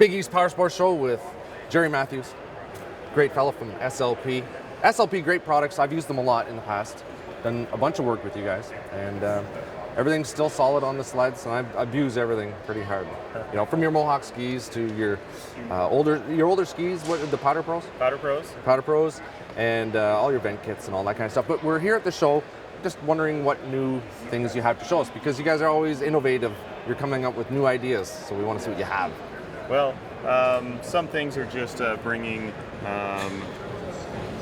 Big East Power Sports Show with Gerry Matthews, great fellow from SLP. SLP, great products. I've used them a lot in the past. Done a bunch of work with you guys, and everything's still solid on the sleds. And I've used everything pretty hard. You know, from your Mohawk skis to your older skis. What the Powder Pros? Powder Pros, and all your vent kits and all that kind of stuff. But we're here at the show, just wondering what new things you have to show us, because you guys are always innovative. You're coming up with new ideas, so we want to see what you have. Well, some things are just bringing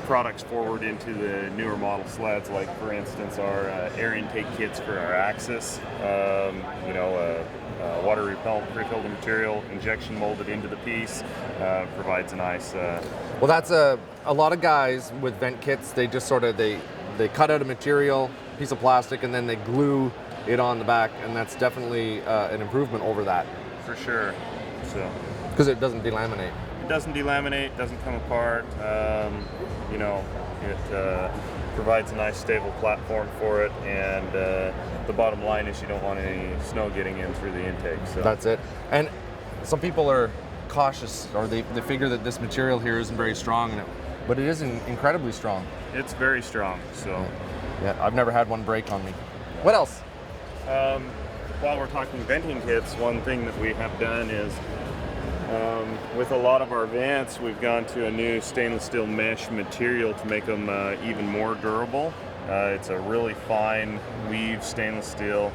products forward into the newer model sleds, like for instance our air intake kits for our axis, water repellent pre-filled material, injection molded into the piece, provides a nice... Well, that's a lot of guys with vent kits, they just sort of, they cut out a material, piece of plastic, and then they glue it on the back, and that's definitely an improvement over that. For sure. So, because it doesn't delaminate. It doesn't delaminate, doesn't come apart. It provides a nice stable platform for it, and the bottom line is you don't want any snow getting in through the intake. So that's it. And some people are cautious, or they figure that this material here isn't very strong, but it is incredibly strong. It's very strong. So yeah, I've never had one break on me. What else? While we're talking venting kits, one thing that we have done is with a lot of our vents, we've gone to a new stainless steel mesh material to make them even more durable. It's a really fine weave stainless steel,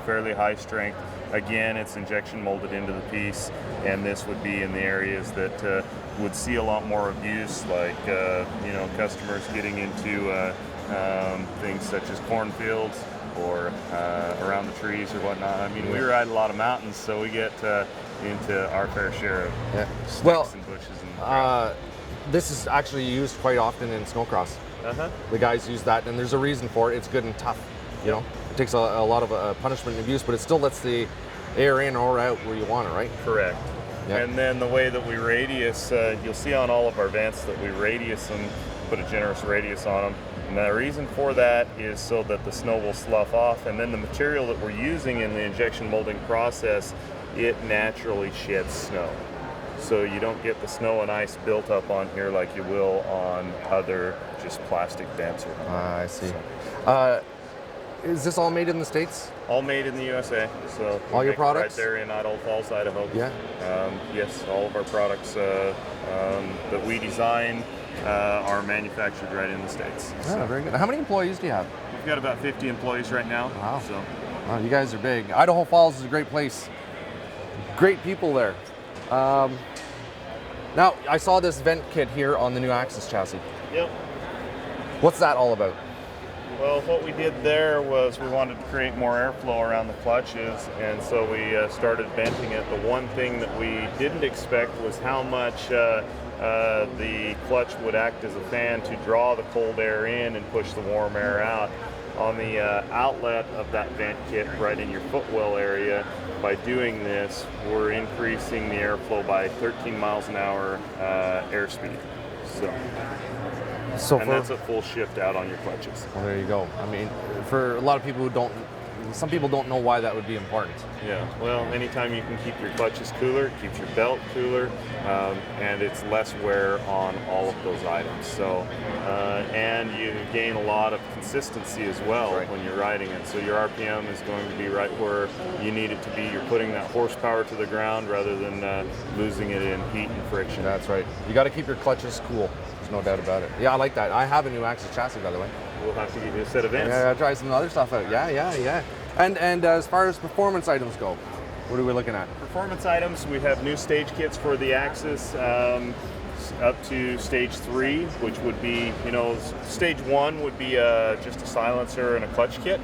fairly high strength. Again, it's injection molded into the piece, and this would be in the areas that would see a lot more abuse, like customers getting into things such as cornfields or around the trees or whatnot. I mean, we ride a lot of mountains, so we get into our fair share of sticks and bushes and grass. This is actually used quite often in snowcross. The guys use that, and there's a reason for it. It's good and tough. You know, it takes a lot of punishment and abuse, but it still lets the air in or out where you want it, right? Correct. Yep. And then the way that we radius, you'll see on all of our vents that we radius them, put a generous radius on them. And the reason for that is so that the snow will slough off, and then the material that we're using in the injection molding process, it naturally sheds snow. So you don't get the snow and ice built up on here like you will on other just plastic vents. I see. Is this all made in the States? All made in the USA. So all your products? Right there in Idaho Falls, Idaho. Yeah. Yes, all of our products that we design are manufactured right in the States. Oh, very good. How many employees do you have? We've got about 50 employees right now. Wow. So. Wow, you guys are big. Idaho Falls is a great place. Great people there. Now, I saw this vent kit here on the new Axis chassis. Yep. What's that all about? Well, what we did there was we wanted to create more airflow around the clutches, and so we started venting it. The one thing that we didn't expect was how much the clutch would act as a fan to draw the cold air in and push the warm air out. On the outlet of that vent kit, right in your footwell area, by doing this, we're increasing the airflow by 13 miles an hour airspeed. And that's a full shift out on your clutches. Well, there you go. I mean, for a lot of people who some people don't know why that would be important. Yeah, well, anytime you can keep your clutches cooler, it keeps your belt cooler, and it's less wear on all of those items. So, and you gain a lot of consistency as well when you're riding it. So your RPM is going to be right where you need it to be. You're putting that horsepower to the ground rather than losing it in heat and friction. That's right. You got to keep your clutches cool. There's no doubt about it. Yeah, I like that. I have a new Axis chassis, by the way. We'll have to give you a set of vents. Yeah, I'll try some other stuff out. Yeah. And as far as performance items go, what are we looking at? Performance items, we have new stage kits for the Axis up to stage 3, which would be, stage 1 would be just a silencer and a clutch kit.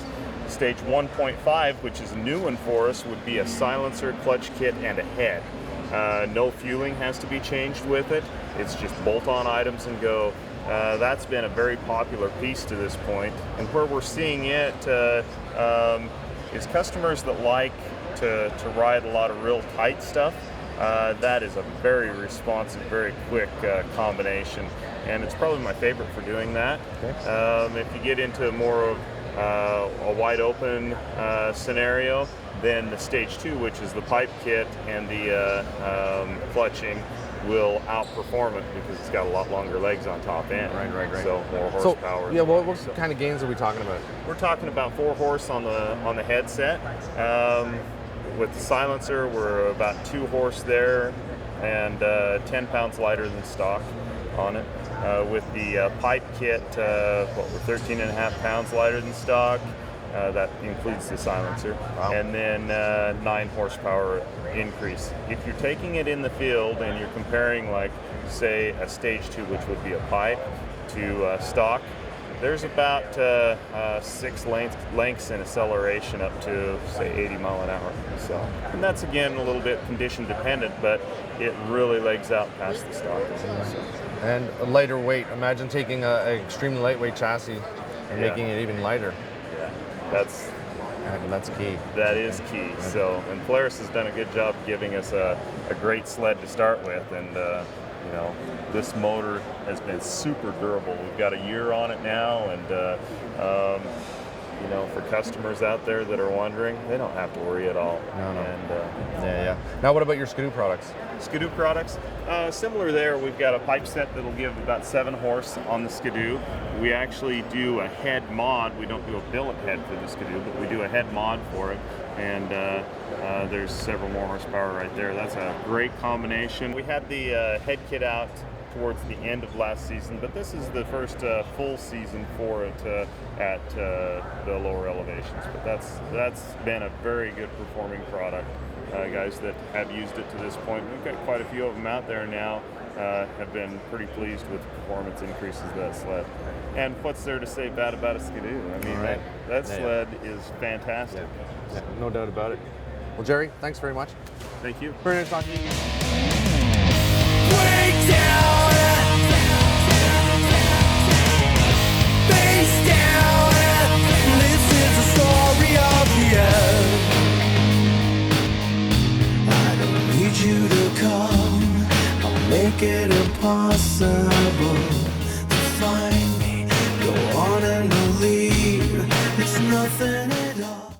Stage 1.5, which is a new one for us, would be a silencer, clutch kit, and a head. No fueling has to be changed with it. It's just bolt-on items and go. That's been a very popular piece to this point, and where we're seeing it is customers that like to ride a lot of real tight stuff. That is a very responsive, very quick combination, and it's probably my favorite for doing that. Okay. If you get into more of a wide open scenario, then the stage 2, which is the pipe kit and the clutching, will outperform it because it's got a lot longer legs on top end. Right. So more horsepower. So, yeah, what kind of gains are we talking about? We're talking about 4 horse on the headset. With the silencer, we're about 2 horse there, and 10 pounds lighter than stock on it. With the pipe kit, we're 13.5 pounds lighter than stock. That includes the silencer. Wow. And then 9 horsepower increase. If you're taking it in the field and you're comparing, like, say, a stage 2, which would be a pipe, to stock, there's about 6 lengths in acceleration up to, say, 80 mile an hour. So, and that's, again, a little bit condition dependent, but it really legs out past the stock. So. And a lighter weight. Imagine taking an extremely lightweight chassis and making it even lighter. Yeah, that's key. That is key. So, and Polaris has done a good job giving us a great sled to start with, and you know, this motor has been super durable. We've got a year on it now, and you know, for customers out there that are wondering, they don't have to worry at all. No. And, yeah. Now, what about your Skidoo products? Skidoo products, similar there. We've got a pipe set that'll give about 7 horse on the Skidoo. We actually do a head mod. We don't do a billet head for the Skidoo, but we do a head mod for it. And there's several more horsepower right there. That's a great combination. We had the head kit out towards the end of last season, but this is the first full season for it at the lower elevations. But that's been a very good performing product. Guys that have used it to this point, we've got quite a few of them out there now, have been pretty pleased with the performance increases of that sled. And what's there to say bad about a Skidoo? I mean, that sled is fantastic. Yeah, no doubt about it. Well, Gerry, thanks very much. Thank you. Very nice talking to you. You to come, I'll make it impossible to find me. Go on and believe it's nothing.